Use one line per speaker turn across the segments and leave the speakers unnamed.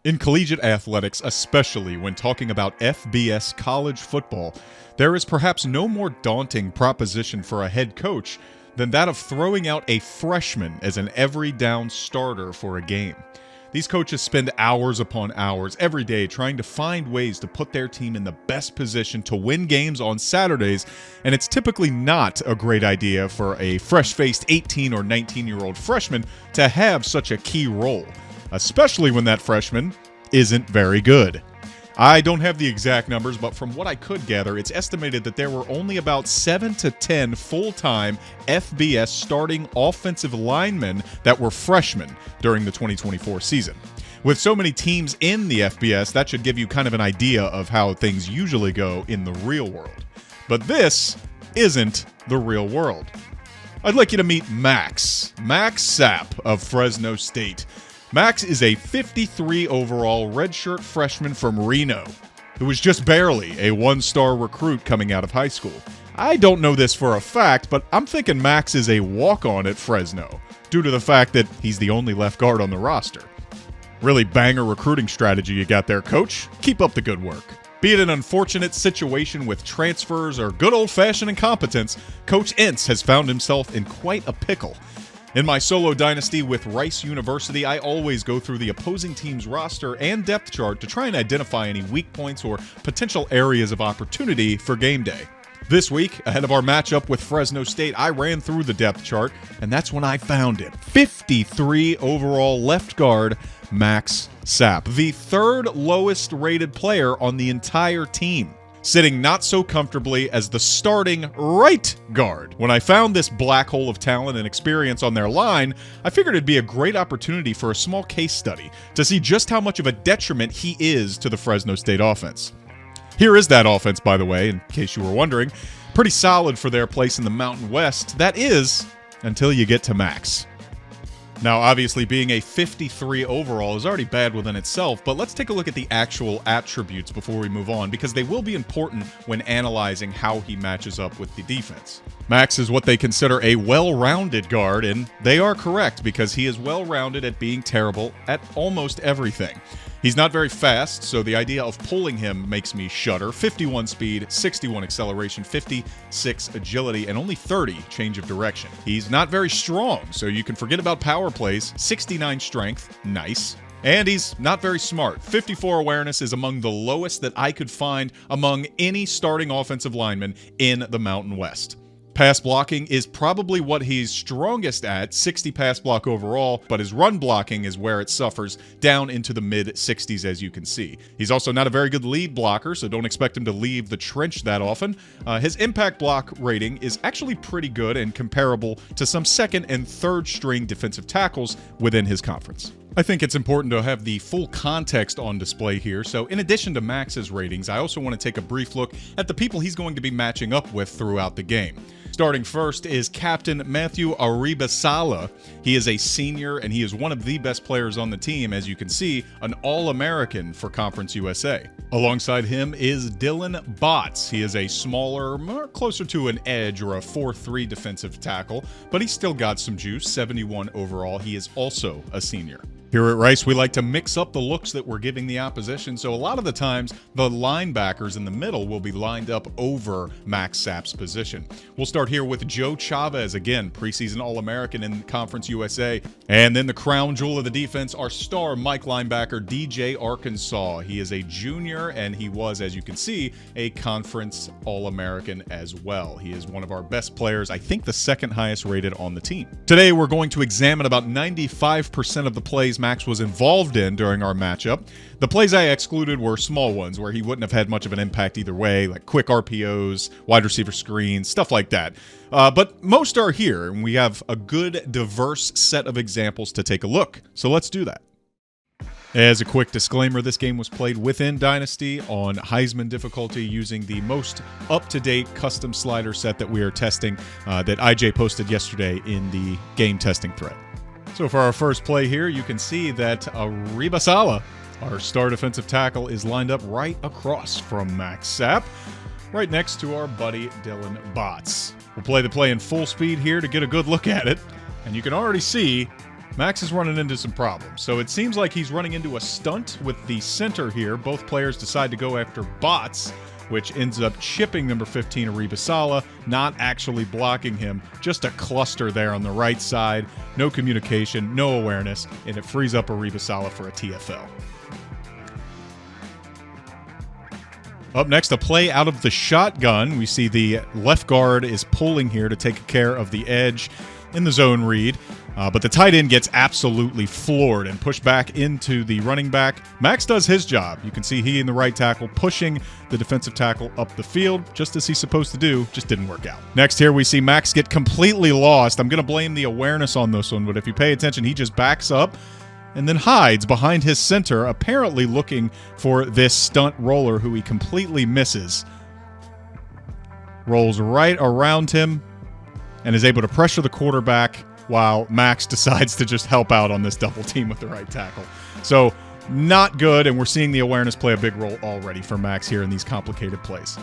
In collegiate athletics, especially when talking about FBS college football, there is perhaps no more daunting proposition for a head coach than that of throwing out a freshman as an every down starter for a game. These coaches spend hours upon hours every day trying to find ways to put their team in the best position to win games on Saturdays, and it's typically not a great idea for a fresh-faced 18 or 19-year-old freshman to have such a key role, especially when that freshman isn't very good. I don't have the exact numbers, but from what I could gather, it's estimated that there were only about 7 to 10 full-time FBS starting offensive linemen that were freshmen during the 2024 season. With so many teams in the FBS, that should give you kind of an idea of how things usually go in the real world. But this isn't the real world. I'd like you to meet Max Sap of Fresno State. Max is a 53 overall redshirt freshman from Reno who was just barely a one-star recruit coming out of high school. I don't know this for a fact, but I'm thinking Max is a walk-on at Fresno due to the fact that he's the only left guard on the roster. Really banger recruiting strategy you got there, Coach. Keep up the good work. Be it an unfortunate situation with transfers or good old-fashioned incompetence, Coach Entz has found himself in quite a pickle. In my solo dynasty with Rice University, I always go through the opposing team's roster and depth chart to try and identify any weak points or potential areas of opportunity for game day. This week, ahead of our matchup with Fresno State, I ran through the depth chart, and that's when I found it. 53 overall left guard, Max Sap, the third lowest rated player on the entire team, sitting not so comfortably as the starting right guard. When I found this black hole of talent and experience on their line, I figured it'd be a great opportunity for a small case study to see just how much of a detriment he is to the Fresno State offense. Here is that offense, by the way, in case you were wondering. Pretty solid for their place in the Mountain West. That is, until you get to Max. Now, obviously, being a 53 overall is already bad within itself, but let's take a look at the actual attributes before we move on, because they will be important when analyzing how he matches up with the defense. Max is what they consider a well-rounded guard, and they are correct because he is well-rounded at being terrible at almost everything. He's not very fast, so the idea of pulling him makes me shudder. 51 speed, 61 acceleration, 56 agility, and only 30 change of direction. He's not very strong, so you can forget about power plays. 69 strength, nice. And he's not very smart. 54 awareness is among the lowest that I could find among any starting offensive lineman in the Mountain West. Pass blocking is probably what he's strongest at, 60 pass block overall, but his run blocking is where it suffers, down into the mid-60s as you can see. He's also not a very good lead blocker, so don't expect him to leave the trench that often. His impact block rating is actually pretty good and comparable to some second and third string defensive tackles within his conference. I think it's important to have the full context on display here, so in addition to Max's ratings, I also want to take a brief look at the people he's going to be matching up with throughout the game. Starting first is Captain Matthew Aribasala. He is a senior, and he is one of the best players on the team, as you can see, an All-American for Conference USA. Alongside him is Dylan Botts. He is a smaller, more closer to an edge or a 4-3 defensive tackle, but he's still got some juice, 71 overall. He is also a senior. Here at Rice, we like to mix up the looks that we're giving the opposition, so a lot of the times, the linebackers in the middle will be lined up over Max Sap's position. We'll start here with Joe Chavez, again, preseason All-American in Conference USA. And then the crown jewel of the defense, our star Mike linebacker, DJ Arkansas. He is a junior, and he was, as you can see, a Conference All-American as well. He is one of our best players, I think the second highest rated on the team. Today, we're going to examine about 95% of the plays Max was involved in during our matchup. The plays I excluded were small ones where he wouldn't have had much of an impact either way, like quick RPOs, wide receiver screens, stuff like that. But most are here, and we have a good, diverse set of examples to take a look. So let's do that. As a quick disclaimer, this game was played within Dynasty on Heisman difficulty using the most up-to-date custom slider set that we are testing that IJ posted yesterday in the game testing thread. So for our first play here, you can see that Aribasala, our star defensive tackle, is lined up right across from Max Sap, right next to our buddy Dylan Botts. We'll play the play in full speed here to get a good look at it, and you can already see Max is running into some problems. So it seems like he's running into a stunt with the center here. Both players decide to go after bots, which ends up chipping number 15, Aribasala, not actually blocking him. Just a cluster there on the right side. No communication, no awareness, and it frees up Aribasala for a TFL. Up next, a play out of the shotgun. We see the left guard is pulling here to take care of the edge in the zone read. But the tight end gets absolutely floored and pushed back into the running back. Max does his job. You can see he and the right tackle pushing the defensive tackle up the field, just as he's supposed to do, just didn't work out. Next here we see Max get completely lost. I'm going to blame the awareness on this one, but if you pay attention, he just backs up and then hides behind his center, apparently looking for this stunt roller who he completely misses. Rolls right around him and is able to pressure the quarterback, while Max decides to just help out on this double team with the right tackle. So not good, and we're seeing the awareness play a big role already for Max here in these complicated plays.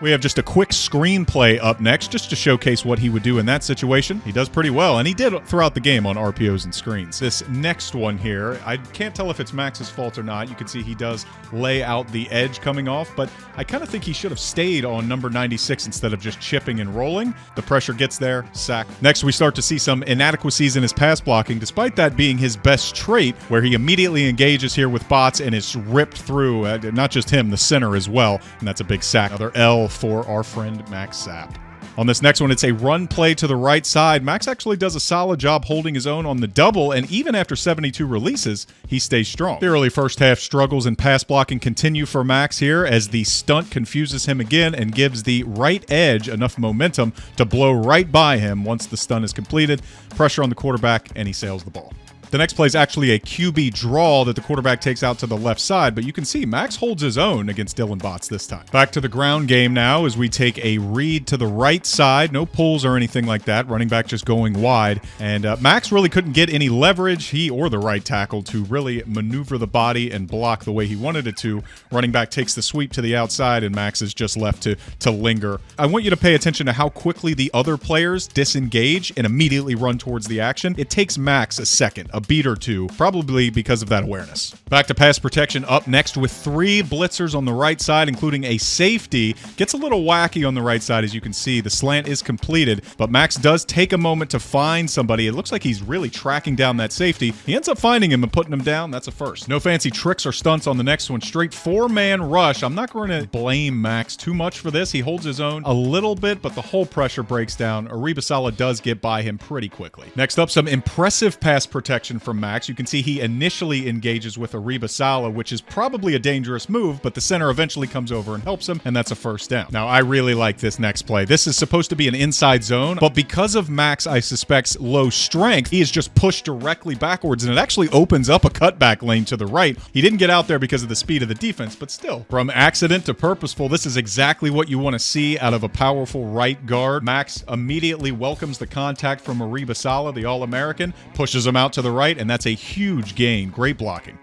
We have just a quick screenplay up next just to showcase what he would do in that situation. He does pretty well, and he did throughout the game on RPOs and screens. This next one here, I can't tell if it's Max's fault or not. You can see he does lay out the edge coming off, but I kind of think he should have stayed on number 96 instead of just chipping and rolling. The pressure gets there, sack. Next, we start to see some inadequacies in his pass blocking, despite that being his best trait, where he immediately engages here with bots and is ripped through, not just him, the center as well, and that's a big sack. Another L for our friend Max Sap. On this next one, it's a run play to the right side. Max actually does a solid job holding his own on the double, and even after 72 releases, he stays strong. The early first half struggles in pass blocking continue for Max here as the stunt confuses him again and gives the right edge enough momentum to blow right by him once the stunt is completed. Pressure on the quarterback, and he sails the ball. The next play is actually a QB draw that the quarterback takes out to the left side, but you can see Max holds his own against Dylan Botts this time. Back to the ground game now as we take a read to the right side. No pulls or anything like that. Running back just going wide. And Max really couldn't get any leverage, he or the right tackle, to really maneuver the body and block the way he wanted it to. Running back takes the sweep to the outside, and Max is just left to linger. I want you to pay attention to how quickly the other players disengage and immediately run towards the action. It takes Max a second, a beat or two, probably because of that awareness. Back to pass protection up next with 3 blitzers on the right side, including a safety. Gets a little wacky on the right side, as you can see. The slant is completed, but Max does take a moment to find somebody. It looks like he's really tracking down that safety. He ends up finding him and putting him down. That's a first. No fancy tricks or stunts on the next one. Straight 4-man rush. I'm not going to blame Max too much for this. He holds his own a little bit, but the whole pressure breaks down. Aribasala does get by him pretty quickly. Next up, some impressive pass protection from Max. You can see he initially engages with Aribasala, which is probably a dangerous move, but the center eventually comes over and helps him, and that's a first down. Now, I really like this next play. This is supposed to be an inside zone, but because of Max, I suspect's low strength, he is just pushed directly backwards, and it actually opens up a cutback lane to the right. He didn't get out there because of the speed of the defense, but still, from accident to purposeful, this is exactly what you want to see out of a powerful right guard. Max immediately welcomes the contact from Aribasala, the All-American, pushes him out to the right, and that's a huge gain. Great blocking.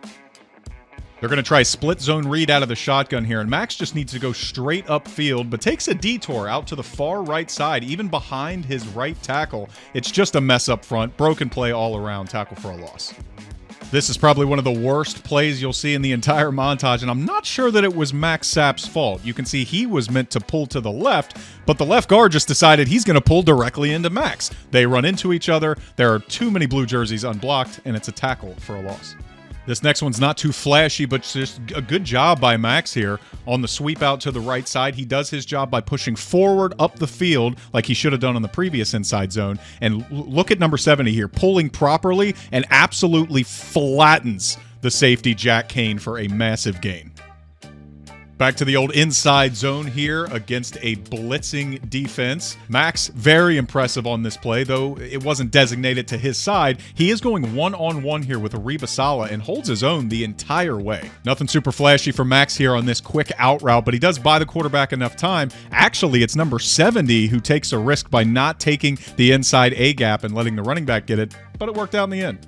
They're going to try split zone read out of the shotgun here, and Max just needs to go straight upfield, but takes a detour out to the far right side, even behind his right tackle. It's just a mess up front. Broken play all around. Tackle for a loss. This is probably one of the worst plays you'll see in the entire montage, and I'm not sure that it was Max Sap's fault. You can see he was meant to pull to the left, but the left guard just decided he's going to pull directly into Max. They run into each other. There are too many blue jerseys unblocked, and it's a tackle for a loss. This next one's not too flashy, but just a good job by Max here on the sweep out to the right side. He does his job by pushing forward up the field like he should have done on the previous inside zone. And look at number 70 here, pulling properly and absolutely flattens the safety Jack Kane for a massive gain. Back to the old inside zone here against a blitzing defense. Max, very impressive on this play, though it wasn't designated to his side. He is going one-on-one here with Aribasala and holds his own the entire way. Nothing super flashy for Max here on this quick out route, but he does buy the quarterback enough time. Actually, it's number 70 who takes a risk by not taking the inside A-gap and letting the running back get it, but it worked out in the end.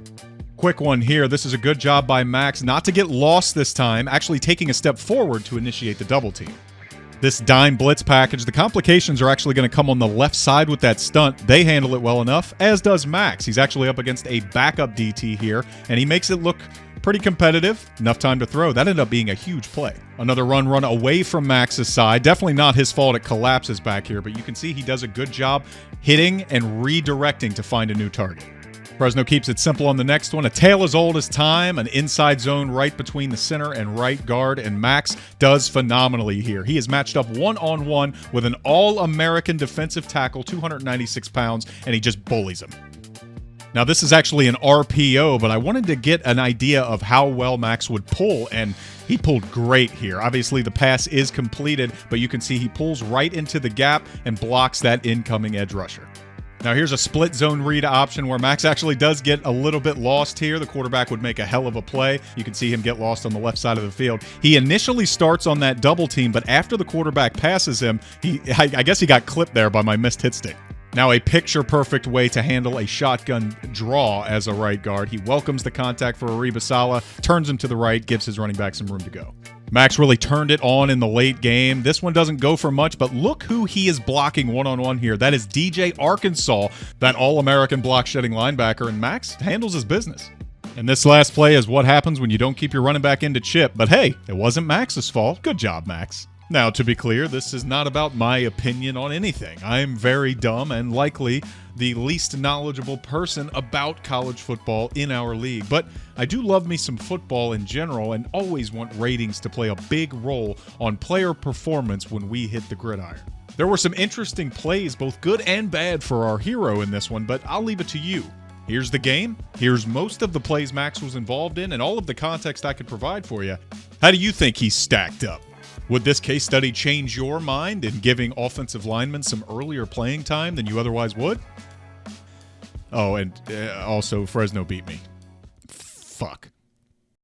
Quick one here. This is a good job by Max not to get lost this time, actually taking a step forward to initiate the double team. This dime blitz package, the complications are actually going to come on the left side with that stunt. They handle it well enough, as does Max. He's actually up against a backup DT here, and he makes it look pretty competitive. Enough time to throw. That ended up being a huge play. Another run away from Max's side. Definitely not his fault it collapses back here, but you can see he does a good job hitting and redirecting to find a new target. Fresno keeps it simple on the next one. A tale as old as time, an inside zone right between the center and right guard, and Max does phenomenally here. He is matched up one-on-one with an all-American defensive tackle, 296 pounds, and he just bullies him. Now, this is actually an RPO, but I wanted to get an idea of how well Max would pull, and he pulled great here. Obviously, the pass is completed, but you can see he pulls right into the gap and blocks that incoming edge rusher. Now, here's a split zone read option where Max actually does get a little bit lost here. The quarterback would make a hell of a play. You can see him get lost on the left side of the field. He initially starts on that double team, but after the quarterback passes him, I guess he got clipped there by my missed hit stick. Now, a picture-perfect way to handle a shotgun draw as a right guard. He welcomes the contact for Aribasala, turns him to the right, gives his running back some room to go. Max really turned it on in the late game. This one doesn't go for much, but look who he is blocking one-on-one here. That is DJ Arkansas, that all-American block-shedding linebacker, and Max handles his business. And this last play is what happens when you don't keep your running back into chip. But hey, it wasn't Max's fault. Good job, Max. Now, to be clear, this is not about my opinion on anything. I am very dumb and likely the least knowledgeable person about college football in our league. But I do love me some football in general and always want ratings to play a big role on player performance when we hit the gridiron. There were some interesting plays, both good and bad, for our hero in this one, but I'll leave it to you. Here's the game. Here's most of the plays Max was involved in and all of the context I could provide for you. How do you think he's stacked up? Would this case study change your mind in giving offensive linemen some earlier playing time than you otherwise would? Oh, and also Fresno beat me. Fuck.